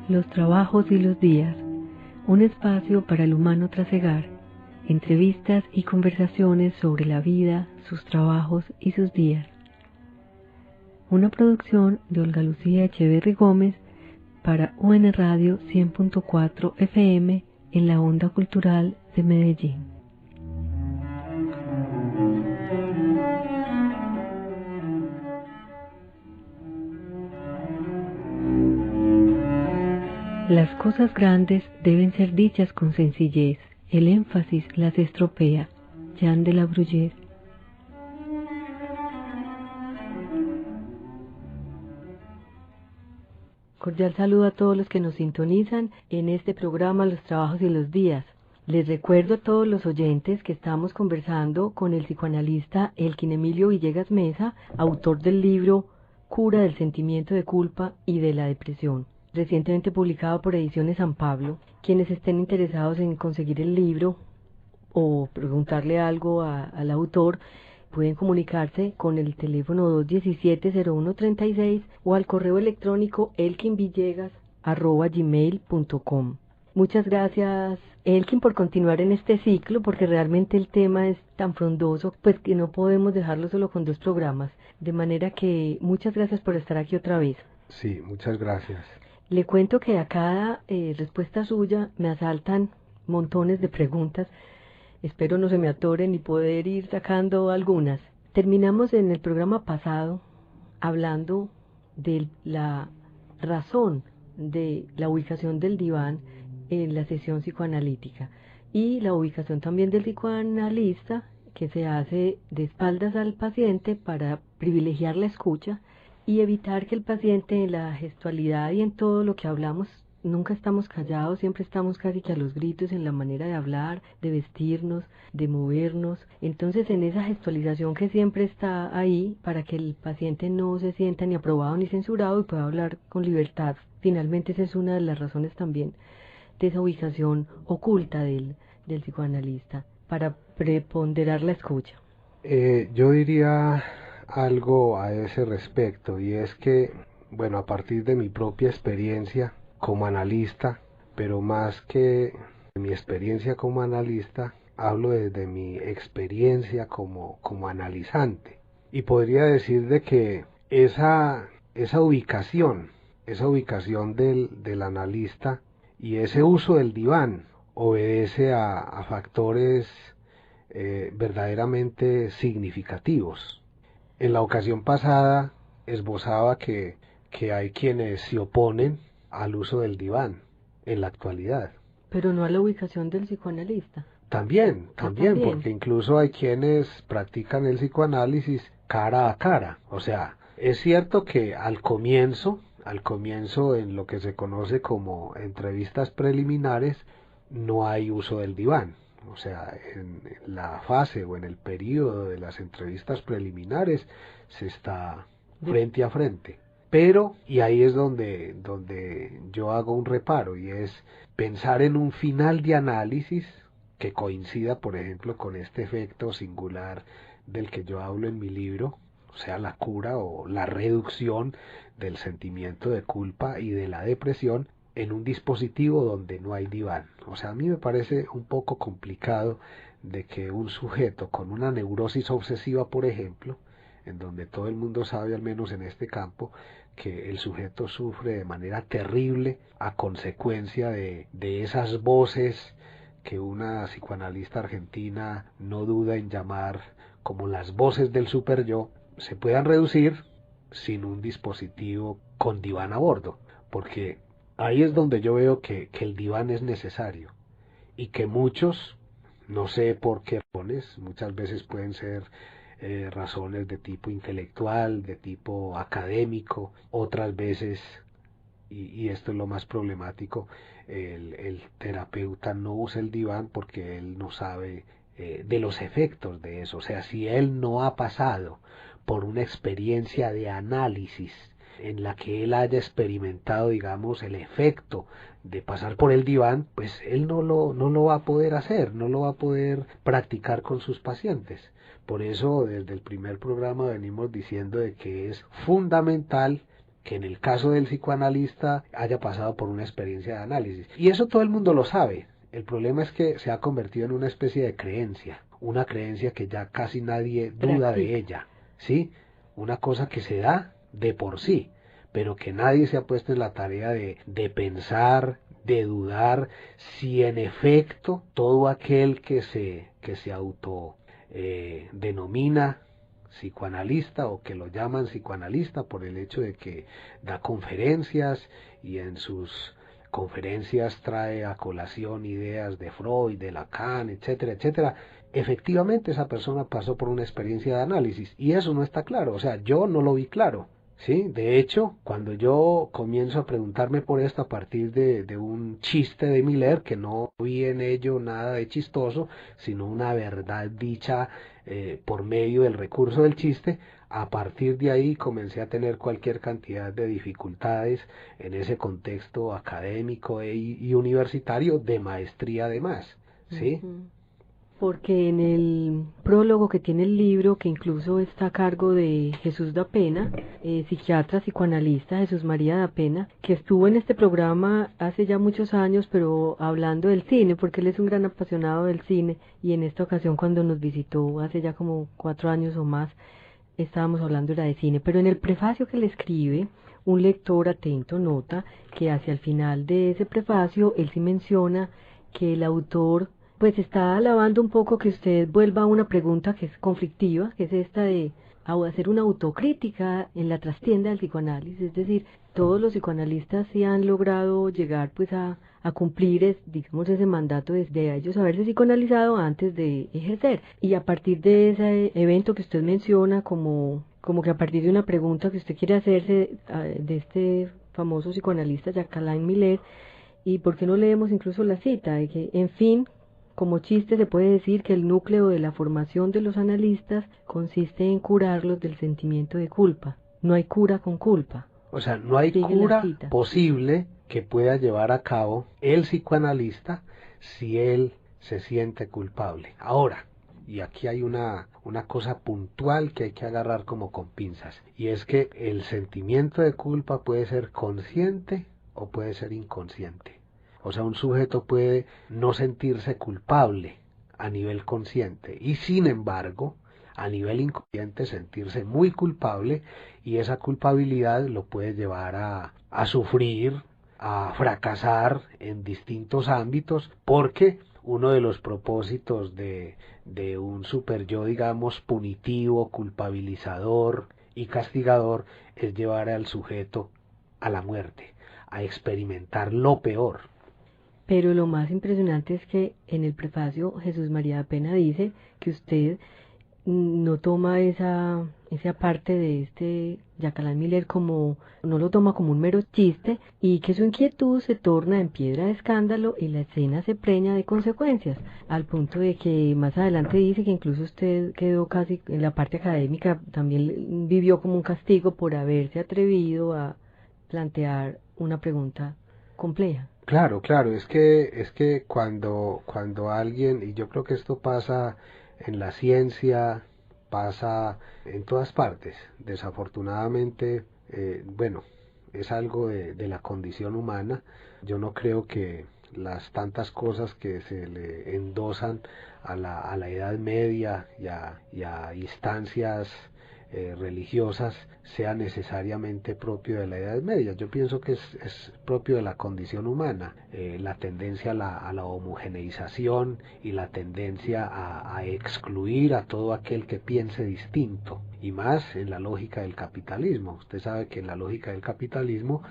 Los trabajos y los días, un espacio para el humano trasegar, entrevistas y conversaciones sobre la vida, sus trabajos y sus días. Una producción de Olga Lucía Echeverry Gómez para UN Radio 100.4 FM en la Onda Cultural de Medellín. Las cosas grandes deben ser dichas con sencillez, el énfasis las estropea. Jean de la Bruyère. Cordial saludo a todos los que nos sintonizan en este programa Los Trabajos y los Días. Les recuerdo a todos los oyentes que estamos conversando con el psicoanalista Elkin Emilio Villegas Mesa, autor del libro Cura del sentimiento de culpa y de la depresión, recientemente publicado por Ediciones San Pablo. Quienes estén interesados en conseguir el libro o preguntarle algo al autor, pueden comunicarse con el teléfono 217-0136 o al correo electrónico elkinvillegas@gmail.com. Muchas gracias, Elkin, por continuar en este ciclo, porque realmente el tema es tan frondoso, pues que no podemos dejarlo solo con 2 programas. De manera que muchas gracias por estar aquí otra vez. Sí, muchas gracias. Le cuento que a cada respuesta suya me asaltan montones de preguntas. Espero no se me atoren y poder ir sacando algunas. Terminamos en el programa pasado hablando de la razón de la ubicación del diván en la sesión psicoanalítica y la ubicación también del psicoanalista, que se hace de espaldas al paciente para privilegiar la escucha y evitar que el paciente, en la gestualidad y en todo lo que hablamos, nunca estamos callados, siempre estamos casi que a los gritos en la manera de hablar, de vestirnos, de movernos. Entonces, en esa gestualización que siempre está ahí para que el paciente no se sienta ni aprobado ni censurado y pueda hablar con libertad. Finalmente, esa es una de las razones también de esa ubicación oculta del psicoanalista, para preponderar la escucha. Yo diría algo a ese respecto, y es que, bueno, a partir de mi propia experiencia como analista, pero más que de mi experiencia como analista, hablo desde mi experiencia como analizante. Y podría decir de que esa ubicación del analista y ese uso del diván obedece a factores verdaderamente significativos. En la ocasión pasada esbozaba que hay quienes se oponen al uso del diván en la actualidad. Pero no a la ubicación del psicoanalista. También, porque incluso hay quienes practican el psicoanálisis cara a cara. O sea, es cierto que al comienzo en lo que se conoce como entrevistas preliminares, no hay uso del diván. O sea, en la fase o en el periodo de las entrevistas preliminares se está frente a frente. Pero, y ahí es donde yo hago un reparo, y es pensar en un final de análisis que coincida, por ejemplo, con este efecto singular del que yo hablo en mi libro, o sea, la cura o la reducción del sentimiento de culpa y de la depresión en un dispositivo donde no hay diván. O sea, a mí me parece un poco complicado de que un sujeto con una neurosis obsesiva, por ejemplo, en donde todo el mundo sabe, al menos en este campo, que el sujeto sufre de manera terrible a consecuencia de esas voces que una psicoanalista argentina no duda en llamar como las voces del superyo, se puedan reducir sin un dispositivo con diván a bordo, porque ahí es donde yo veo que el diván es necesario, y que muchos, no sé por qué razones, muchas veces pueden ser razones de tipo intelectual, de tipo académico, otras veces, y esto es lo más problemático, el terapeuta no usa el diván porque él no sabe de los efectos de eso. O sea, si él no ha pasado por una experiencia de análisis en la que él haya experimentado, digamos, el efecto de pasar por el diván, pues él no lo va a poder hacer, no lo va a poder practicar con sus pacientes. Por eso, desde el primer programa venimos diciendo de que es fundamental que en el caso del psicoanalista haya pasado por una experiencia de análisis. Y eso todo el mundo lo sabe. El problema es que se ha convertido en una especie de creencia, una creencia que ya casi nadie duda de ella, ¿sí? Una cosa que se da de por sí, pero que nadie se ha puesto en la tarea de pensar, de dudar si en efecto todo aquel que se auto denomina psicoanalista o que lo llaman psicoanalista por el hecho de que da conferencias y en sus conferencias trae a colación ideas de Freud, de Lacan, etcétera, etcétera. Efectivamente esa persona pasó por una experiencia de análisis y eso no está claro, o sea, yo no lo vi claro. Sí, de hecho, cuando yo comienzo a preguntarme por esto a partir de un chiste de Miller, que no vi en ello nada de chistoso, sino una verdad dicha por medio del recurso del chiste, a partir de ahí comencé a tener cualquier cantidad de dificultades en ese contexto académico y universitario de maestría además, ¿sí? Porque en el prólogo que tiene el libro, que incluso está a cargo de Jesús da Pena, psiquiatra, psicoanalista, Jesús María da Pena, que estuvo en este programa hace ya muchos años, pero hablando del cine, porque él es un gran apasionado del cine, y en esta ocasión cuando nos visitó hace ya como 4 años o más, estábamos hablando de cine, pero en el prefacio que le escribe, un lector atento nota que hacia el final de ese prefacio, él sí menciona que el autor pues está alabando un poco que usted vuelva a una pregunta que es conflictiva, que es esta de hacer una autocrítica en la trastienda del psicoanálisis, es decir, todos los psicoanalistas sí han logrado llegar pues a cumplir, digamos, ese mandato de ellos haberse psicoanalizado antes de ejercer. Y a partir de ese evento que usted menciona, como que a partir de una pregunta que usted quiere hacerse de este famoso psicoanalista Jacques Alain Miller, y por qué no leemos incluso la cita, de que, en fin, como chiste se puede decir que el núcleo de la formación de los analistas consiste en curarlos del sentimiento de culpa. No hay cura con culpa. O sea, no hay cura posible que pueda llevar a cabo el psicoanalista si él se siente culpable. Ahora, y aquí hay una cosa puntual que hay que agarrar como con pinzas, y es que el sentimiento de culpa puede ser consciente o puede ser inconsciente. O sea, un sujeto puede no sentirse culpable a nivel consciente y sin embargo, a nivel inconsciente sentirse muy culpable y esa culpabilidad lo puede llevar a sufrir, a fracasar en distintos ámbitos porque uno de los propósitos de un superyo, digamos, punitivo, culpabilizador y castigador es llevar al sujeto a la muerte, a experimentar lo peor. Pero lo más impresionante es que en el prefacio Jesús María da Pena dice que usted no toma esa parte de este Jacques Alain Miller no lo toma como un mero chiste y que su inquietud se torna en piedra de escándalo y la escena se preña de consecuencias, al punto de que más adelante dice que incluso usted quedó casi en la parte académica, también vivió como un castigo por haberse atrevido a plantear una pregunta compleja. Claro, claro, es que cuando alguien, y yo creo que esto pasa en la ciencia, pasa en todas partes, desafortunadamente, bueno, es algo de la condición humana. Yo no creo que las tantas cosas que se le endosan a la Edad Media y a instancias religiosas sea necesariamente propio de la Edad Media. Yo pienso que es propio de la condición humana, la tendencia a la homogeneización y la tendencia a excluir a todo aquel que piense distinto, y más en la lógica del capitalismo. Usted sabe que en la lógica del capitalismo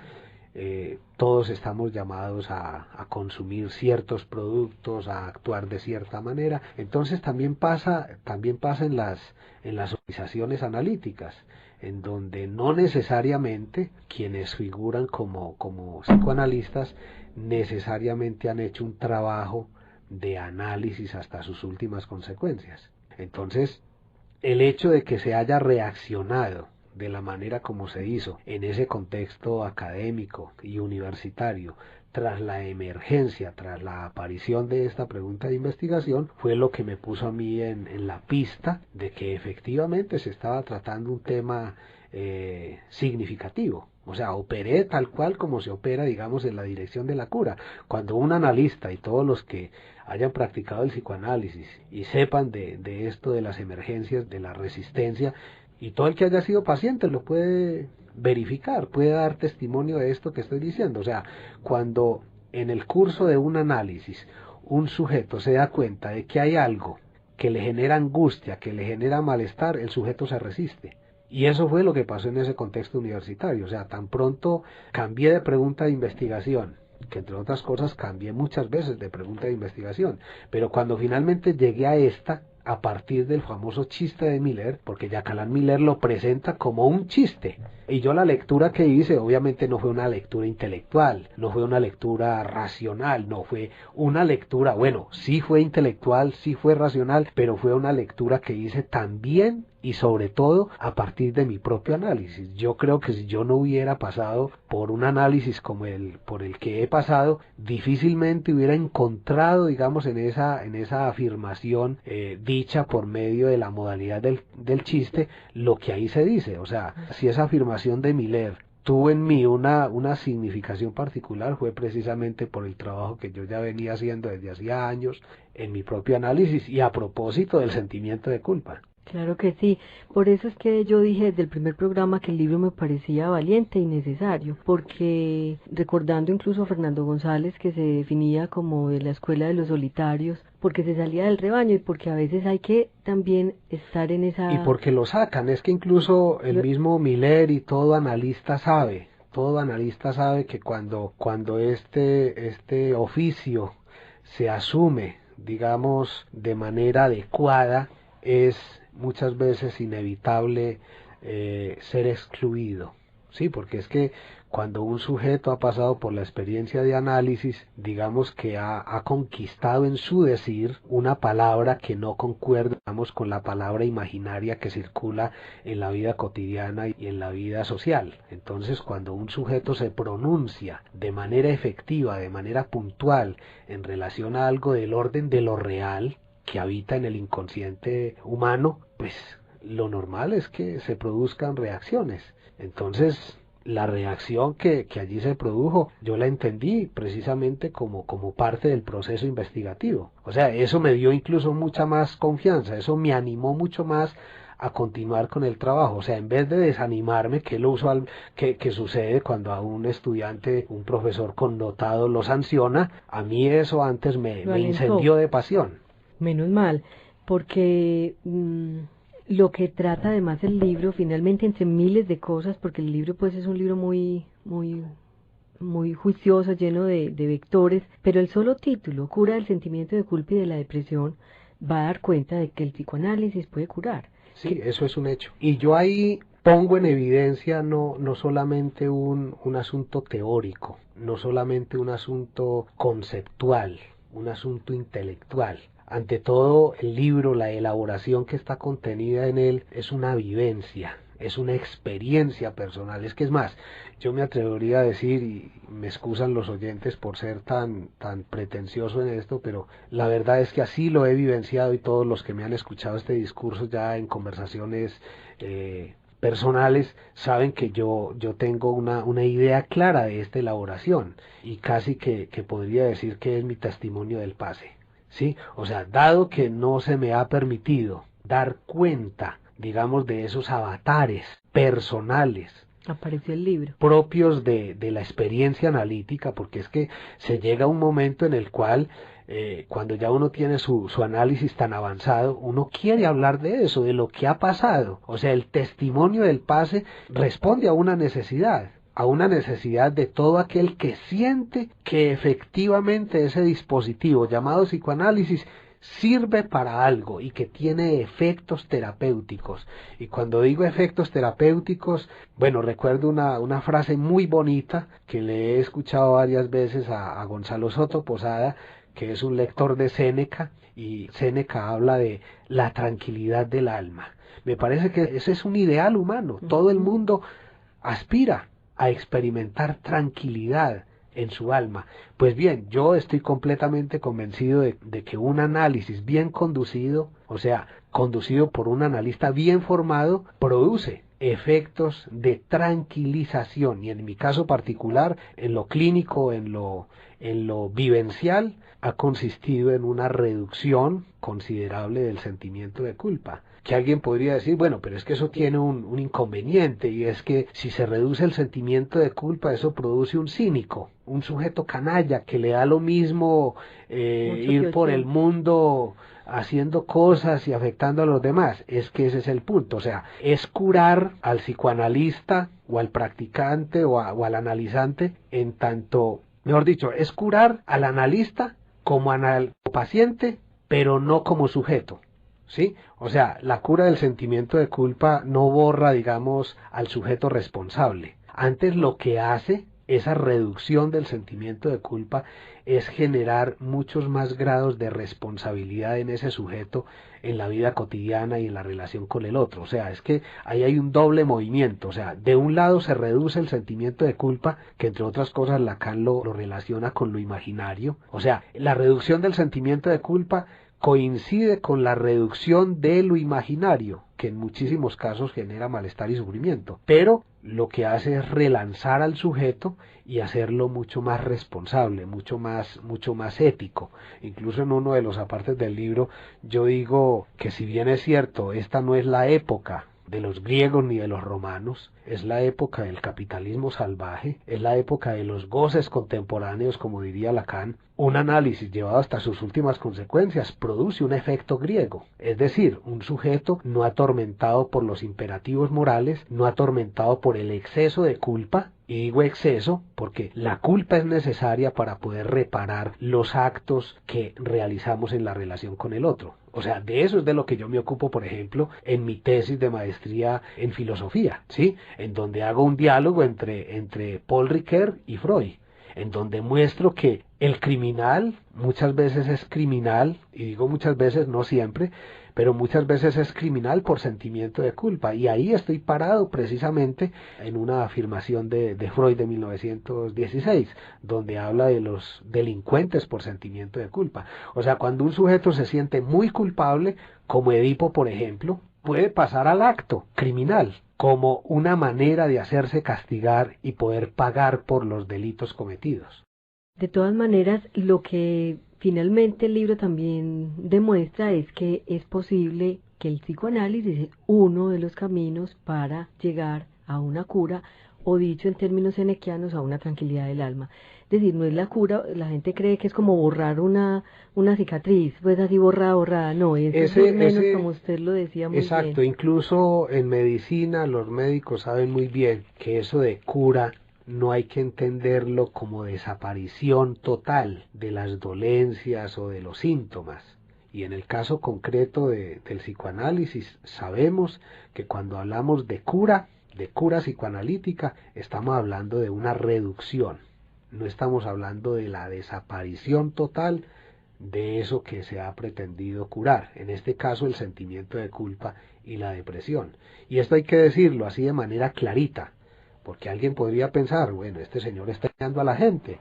todos estamos llamados a consumir ciertos productos, a actuar de cierta manera. Entonces también pasa en las organizaciones analíticas, en donde no necesariamente quienes figuran como psicoanalistas necesariamente han hecho un trabajo de análisis hasta sus últimas consecuencias. Entonces, el hecho de que se haya reaccionado de la manera como se hizo en ese contexto académico y universitario tras la emergencia, tras la aparición de esta pregunta de investigación, fue lo que me puso a mí en la pista de que efectivamente se estaba tratando un tema significativo. O sea, operé tal cual como se opera, digamos, en la dirección de la cura. Cuando un analista y todos los que hayan practicado el psicoanálisis y sepan de esto de las emergencias, de la resistencia, y todo el que haya sido paciente lo puede verificar, puede dar testimonio de esto que estoy diciendo. O sea, cuando en el curso de un análisis un sujeto se da cuenta de que hay algo que le genera angustia, que le genera malestar, el sujeto se resiste. Y eso fue lo que pasó en ese contexto universitario. O sea, tan pronto cambié de pregunta de investigación, que entre otras cosas cambié muchas veces de pregunta de investigación, pero cuando finalmente llegué a esta, a partir del famoso chiste de Miller, porque Jacqueline Miller lo presenta como un chiste, y yo la lectura que hice obviamente no fue una lectura intelectual, no fue una lectura racional, no fue una lectura, bueno, sí fue intelectual, sí fue racional, pero fue una lectura que hice también y sobre todo a partir de mi propio análisis. Yo creo que si yo no hubiera pasado por un análisis como el por el que he pasado, difícilmente hubiera encontrado, digamos, en esa afirmación dicha por medio de la modalidad del chiste, lo que ahí se dice. O sea, si esa afirmación de Miller tuvo en mí una significación particular, fue precisamente por el trabajo que yo ya venía haciendo desde hacía años en mi propio análisis y a propósito del sentimiento de culpa. Claro que sí, por eso es que yo dije desde el primer programa que el libro me parecía valiente y necesario, porque recordando incluso a Fernando González, que se definía como de la escuela de los solitarios, porque se salía del rebaño y porque a veces hay que también estar en esa... Y porque lo sacan, es que incluso el mismo Miller y todo analista sabe que cuando este oficio se asume, digamos, de manera adecuada, es muchas veces inevitable ser excluido, sí, porque es que cuando un sujeto ha pasado por la experiencia de análisis, digamos que ha conquistado en su decir una palabra que no concuerda, digamos, con la palabra imaginaria que circula en la vida cotidiana y en la vida social. Entonces, cuando un sujeto se pronuncia de manera efectiva, de manera puntual, en relación a algo del orden de lo real, que habita en el inconsciente humano, pues lo normal es que se produzcan reacciones. Entonces, la reacción que allí se produjo, yo la entendí precisamente como parte del proceso investigativo. O sea, eso me dio incluso mucha más confianza, eso me animó mucho más a continuar con el trabajo. O sea, en vez de desanimarme, que es lo usual que sucede cuando a un estudiante, un profesor connotado lo sanciona, a mí eso antes me incendió de pasión. Menos mal, porque lo que trata además el libro, finalmente entre miles de cosas, porque el libro pues es un libro muy juicioso, lleno de vectores, pero el solo título, Cura del sentimiento de culpa y de la depresión, va a dar cuenta de que el psicoanálisis puede curar. Sí, eso es un hecho. Y yo ahí pongo en evidencia no solamente un asunto teórico, no solamente un asunto conceptual, un asunto intelectual. Ante todo, el libro, la elaboración que está contenida en él es una vivencia, es una experiencia personal. Es que es más, yo me atrevería a decir, y me excusan los oyentes por ser tan pretencioso en esto, pero la verdad es que así lo he vivenciado, y todos los que me han escuchado este discurso ya en conversaciones personales saben que yo tengo una idea clara de esta elaboración, y casi que podría decir que es mi testimonio del pase. ¿Sí? O sea, dado que no se me ha permitido dar cuenta, digamos, de esos avatares personales, apareció el libro, propios de la experiencia analítica, porque es que se llega a un momento en el cual, cuando ya uno tiene su análisis tan avanzado, uno quiere hablar de eso, de lo que ha pasado. O sea, el testimonio del pase responde a una necesidad de todo aquel que siente que efectivamente ese dispositivo llamado psicoanálisis sirve para algo y que tiene efectos terapéuticos. Y cuando digo efectos terapéuticos, bueno, recuerdo una frase muy bonita que le he escuchado varias veces a Gonzalo Soto Posada, que es un lector de Séneca, y Séneca habla de la tranquilidad del alma. Me parece que ese es un ideal humano. Todo el mundo aspira a experimentar tranquilidad en su alma. Pues bien, yo estoy completamente convencido de que un análisis bien conducido, o sea, conducido por un analista bien formado, produce efectos de tranquilización, y en mi caso particular, en lo clínico, en lo vivencial, ha consistido en una reducción considerable del sentimiento de culpa. Que alguien podría decir, bueno, pero es que eso tiene un inconveniente, y es que si se reduce el sentimiento de culpa, eso produce un cínico, un sujeto canalla que le da lo mismo ir por el mundo haciendo cosas y afectando a los demás. Es que ese es el punto, o sea, es curar al psicoanalista o al practicante o al analizante en tanto, mejor dicho, es curar al analista como paciente, pero no como sujeto. ¿Sí? O sea, la cura del sentimiento de culpa no borra, digamos, al sujeto responsable. Antes lo que hace esa reducción del sentimiento de culpa es generar muchos más grados de responsabilidad en ese sujeto en la vida cotidiana y en la relación con el otro. O sea, es que ahí hay un doble movimiento. O sea, de un lado se reduce el sentimiento de culpa, que entre otras cosas Lacan lo relaciona con lo imaginario. O sea, la reducción del sentimiento de culpa coincide con la reducción de lo imaginario, que en muchísimos casos genera malestar y sufrimiento, pero lo que hace es relanzar al sujeto y hacerlo mucho más responsable, mucho más ético. Incluso en uno de los apartes del libro yo digo que, si bien es cierto, esta no es la época de los griegos ni de los romanos, es la época del capitalismo salvaje, es la época de los goces contemporáneos, como diría Lacan. Un análisis llevado hasta sus últimas consecuencias produce un efecto griego, es decir, un sujeto no atormentado por los imperativos morales, no atormentado por el exceso de culpa. Y digo exceso porque la culpa es necesaria para poder reparar los actos que realizamos en la relación con el otro. O sea, de eso es de lo que yo me ocupo, por ejemplo, en mi tesis de maestría en filosofía, ¿sí? En donde hago un diálogo entre Paul Ricoeur y Freud, en donde muestro que el criminal muchas veces es criminal, y digo muchas veces, no siempre, pero muchas veces es criminal por sentimiento de culpa. Y ahí estoy parado precisamente en una afirmación de Freud de 1916, donde habla de los delincuentes por sentimiento de culpa. O sea, cuando un sujeto se siente muy culpable, como Edipo, por ejemplo, puede pasar al acto criminal como una manera de hacerse castigar y poder pagar por los delitos cometidos. De todas maneras, lo que finalmente el libro también demuestra es que es posible que el psicoanálisis es uno de los caminos para llegar a una cura, o dicho en términos senequianos, a una tranquilidad del alma. Es decir, no es la cura, la gente cree que es como borrar una cicatriz, pues así borrada, no, es menos como usted lo decía muy bien. Exacto, incluso en medicina los médicos saben muy bien que eso de cura no hay que entenderlo como desaparición total de las dolencias o de los síntomas. Y en el caso concreto del psicoanálisis, sabemos que cuando hablamos de cura psicoanalítica, estamos hablando de una reducción. No estamos hablando de la desaparición total de eso que se ha pretendido curar, en este caso el sentimiento de culpa y la depresión. Y esto hay que decirlo así de manera clarita, porque alguien podría pensar, bueno, este señor está engañando a la gente,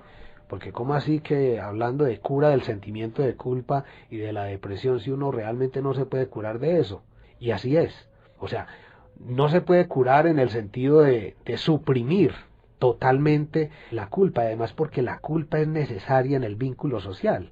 porque ¿cómo así que hablando de cura del sentimiento de culpa y de la depresión, si uno realmente no se puede curar de eso? Y así es, o sea, no se puede curar en el sentido de suprimir totalmente la culpa, además porque la culpa es necesaria en el vínculo social.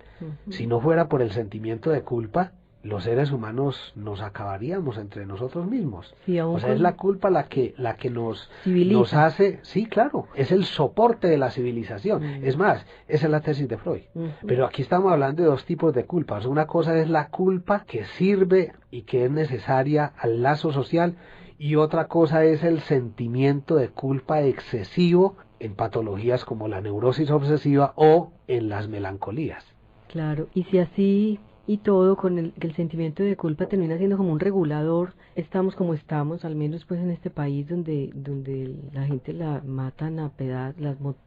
Si no fuera por el sentimiento de culpa, los seres humanos nos acabaríamos entre nosotros mismos. Sí, o sea, es la culpa la que nos hace, sí, claro, es el soporte de la civilización. Es más, esa es la tesis de Freud. Pero aquí estamos hablando de dos tipos de culpas. Una cosa es la culpa que sirve y que es necesaria al lazo social, y otra cosa es el sentimiento de culpa excesivo en patologías como la neurosis obsesiva o en las melancolías. Claro, y si así y todo con el sentimiento de culpa termina siendo como un regulador, estamos como estamos, al menos pues en este país donde la gente la matan a pedazos,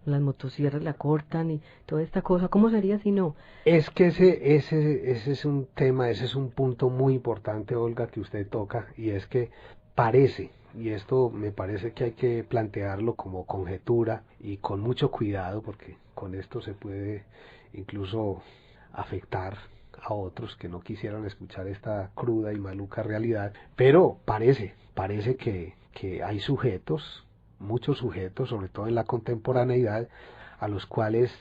las motosierras la cortan y toda esta cosa, ¿cómo sería si no? Es que ese es un tema, ese es un punto muy importante, Olga, que usted toca, y es que parece, y esto me parece que hay que plantearlo como conjetura y con mucho cuidado, porque con esto se puede incluso afectar a otros que no quisieran escuchar esta cruda y maluca realidad, pero parece que hay sujetos, muchos sujetos, sobre todo en la contemporaneidad, a los cuales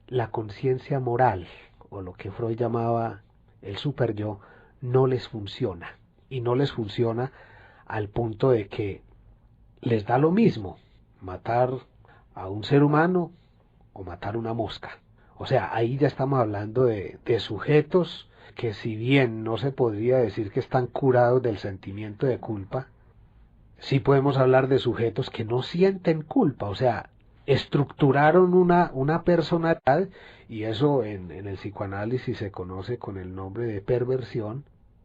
la conciencia moral, o lo que Freud llamaba el superyo, no les funciona. Y no les funciona al punto de que les da lo mismo matar a un ser humano o matar una mosca. O sea, ahí ya estamos hablando de sujetos que, si bien no se podría decir que están curados del sentimiento de culpa, sí podemos hablar de sujetos que no sienten culpa. O sea, estructuraron una personalidad, y eso en el psicoanálisis se conoce con el nombre de perversión,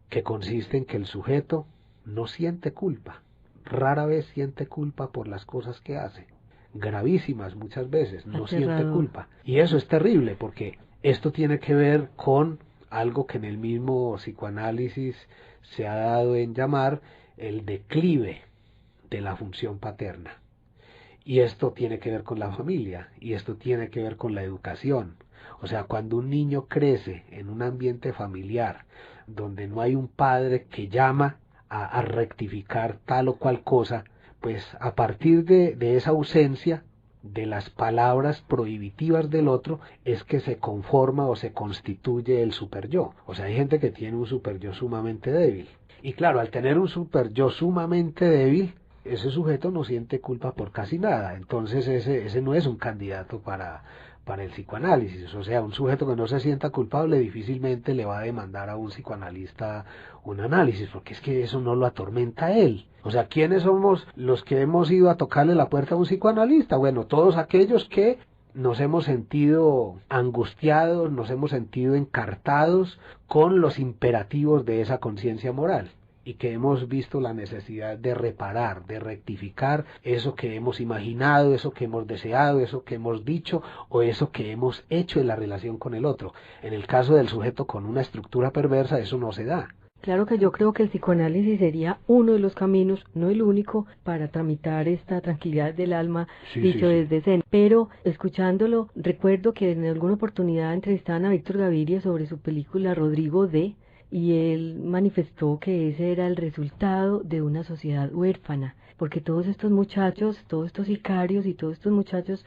que consiste en que el sujeto no siente culpa, rara vez siente culpa por las cosas que hace, gravísimas muchas veces, no siente culpa. Y eso es terrible, porque esto tiene que ver con algo que en el mismo psicoanálisis se ha dado en llamar el declive de la función paterna. Y esto tiene que ver con la familia, y esto tiene que ver con la educación. O sea, cuando un niño crece en un ambiente familiar donde no hay un padre que llama a rectificar tal o cual cosa, pues a partir de esa ausencia de las palabras prohibitivas del otro es que se conforma o se constituye el superyo. O sea, hay gente que tiene un superyo sumamente débil. Y claro, al tener un superyo sumamente débil, ese sujeto no siente culpa por casi nada. Entonces ese no es un candidato para el psicoanálisis. O sea, un sujeto que no se sienta culpable difícilmente le va a demandar a un psicoanalista un análisis, porque es que eso no lo atormenta a él. O sea, ¿quiénes somos los que hemos ido a tocarle la puerta a un psicoanalista? Bueno, todos aquellos que nos hemos sentido angustiados, nos hemos sentido encartados con los imperativos de esa conciencia moral, y que hemos visto la necesidad de reparar, de rectificar eso que hemos imaginado, eso que hemos deseado, eso que hemos dicho o eso que hemos hecho en la relación con el otro. En el caso del sujeto con una estructura perversa, eso no se da. Claro que yo creo que el psicoanálisis sería uno de los caminos, no el único, para tramitar esta tranquilidad del alma, dicho desde Zen. Pero escuchándolo, recuerdo que en alguna oportunidad entrevistaban a Víctor Gaviria sobre su película Rodrigo D., y él manifestó que ese era el resultado de una sociedad huérfana, porque todos estos muchachos, todos estos sicarios y todos estos muchachos,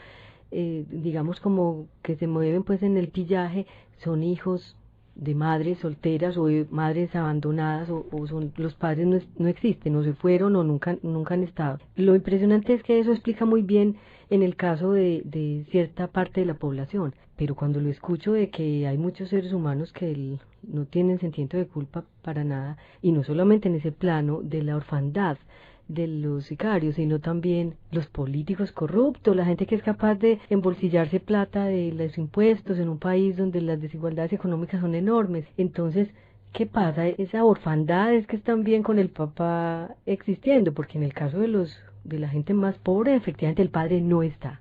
digamos como que se mueven pues en el pillaje, son hijos de madres solteras o de madres abandonadas, o son, los padres no existen, o se fueron o nunca han estado. Lo impresionante es que eso explica muy bien en el caso de cierta parte de la población, pero cuando lo escucho de que hay muchos seres humanos que no tienen sentimiento de culpa para nada, y no solamente en ese plano de la orfandad de los sicarios, sino también los políticos corruptos, la gente que es capaz de embolsillarse plata de los impuestos en un país donde las desigualdades económicas son enormes. Entonces, ¿qué pasa? Esa orfandad es que están bien con el papá existiendo, porque en el caso de la gente más pobre, efectivamente el padre no está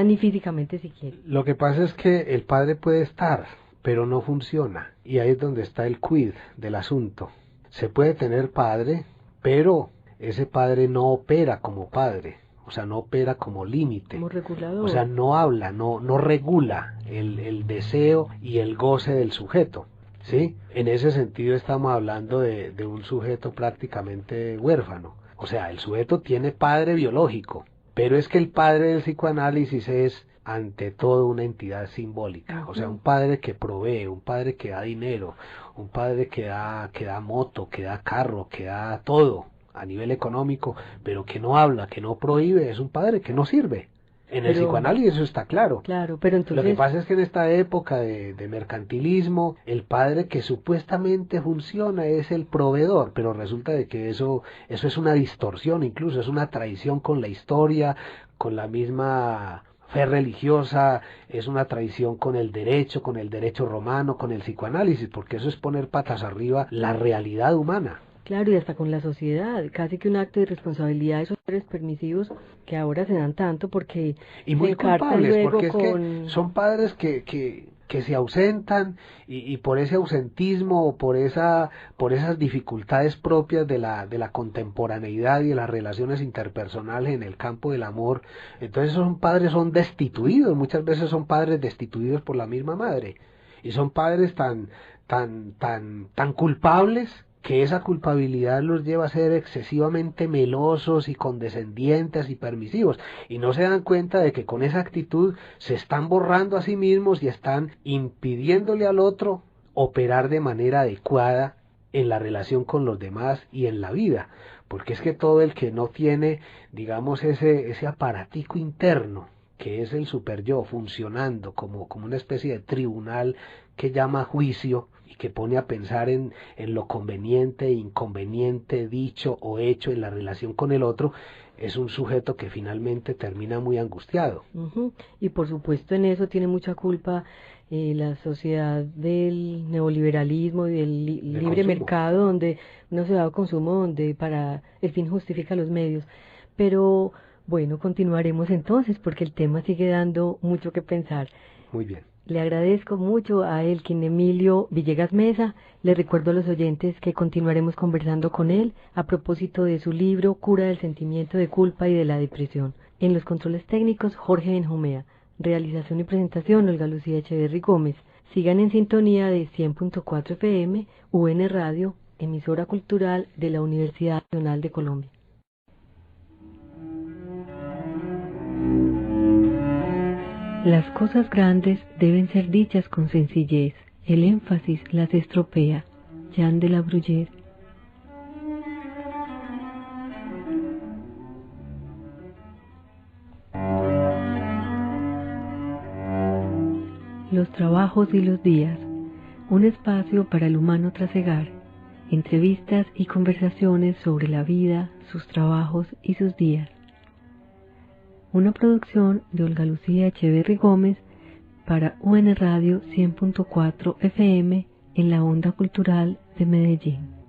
ni físicamente siquiera. Lo que pasa es que el padre puede estar, pero no funciona, y ahí es donde está el quid del asunto. Se puede tener padre, pero ese padre no opera como padre, o sea, no opera como límite, como regulador. O sea, no habla, no regula el deseo y el goce del sujeto, ¿sí? En ese sentido estamos hablando de un sujeto prácticamente huérfano. O sea, el sujeto tiene padre biológico, pero es que el padre del psicoanálisis es ante todo una entidad simbólica. O sea, un padre que provee, un padre que da dinero, un padre que da moto, que da carro, que da todo a nivel económico, pero que no habla, que no prohíbe, es un padre que no sirve. En el psicoanálisis eso está claro. Claro, pero entonces... Lo que pasa es que en esta época de mercantilismo, el padre que supuestamente funciona es el proveedor, pero resulta de que eso es una distorsión, incluso es una traición con la historia, con la misma fe religiosa, es una traición con el derecho romano, con el psicoanálisis, porque eso es poner patas arriba la realidad humana. Claro, y hasta con la sociedad, casi que un acto de responsabilidad de esos padres permisivos que ahora se dan tanto, porque y muy culpables, porque es que son padres que se ausentan y por ese ausentismo o por esas dificultades propias de la contemporaneidad y de las relaciones interpersonales en el campo del amor, entonces esos padres son destituidos, muchas veces son padres destituidos por la misma madre, y son padres tan culpables que esa culpabilidad los lleva a ser excesivamente melosos y condescendientes y permisivos, y no se dan cuenta de que con esa actitud se están borrando a sí mismos y están impidiéndole al otro operar de manera adecuada en la relación con los demás y en la vida, porque es que todo el que no tiene, digamos, ese aparatico interno, que es el super yo, funcionando como una especie de tribunal que llama juicio y que pone a pensar en lo conveniente e inconveniente, dicho o hecho en la relación con el otro, es un sujeto que finalmente termina muy angustiado. Y por supuesto en eso tiene mucha culpa la sociedad del neoliberalismo y del libre mercado, donde una sociedad de consumo donde para el fin justifica los medios. Pero bueno, continuaremos entonces porque el tema sigue dando mucho que pensar. Muy bien. Le agradezco mucho a Elkin Emilio Villegas Mesa. Le recuerdo a los oyentes que continuaremos conversando con él a propósito de su libro Cura del sentimiento de culpa y de la depresión. En los controles técnicos, Jorge Benjumea. Realización y presentación, Olga Lucía Echeverry Gómez. Sigan en sintonía de 100.4 FM, UN Radio, emisora cultural de la Universidad Nacional de Colombia. Las cosas grandes deben ser dichas con sencillez. El énfasis las estropea. Jean de la Bruyère. Los trabajos y los días. Un espacio para el humano trasegar. Entrevistas y conversaciones sobre la vida, sus trabajos y sus días. Una producción de Olga Lucía Echeverry Gómez para UN Radio 100.4 FM en la Onda Cultural de Medellín.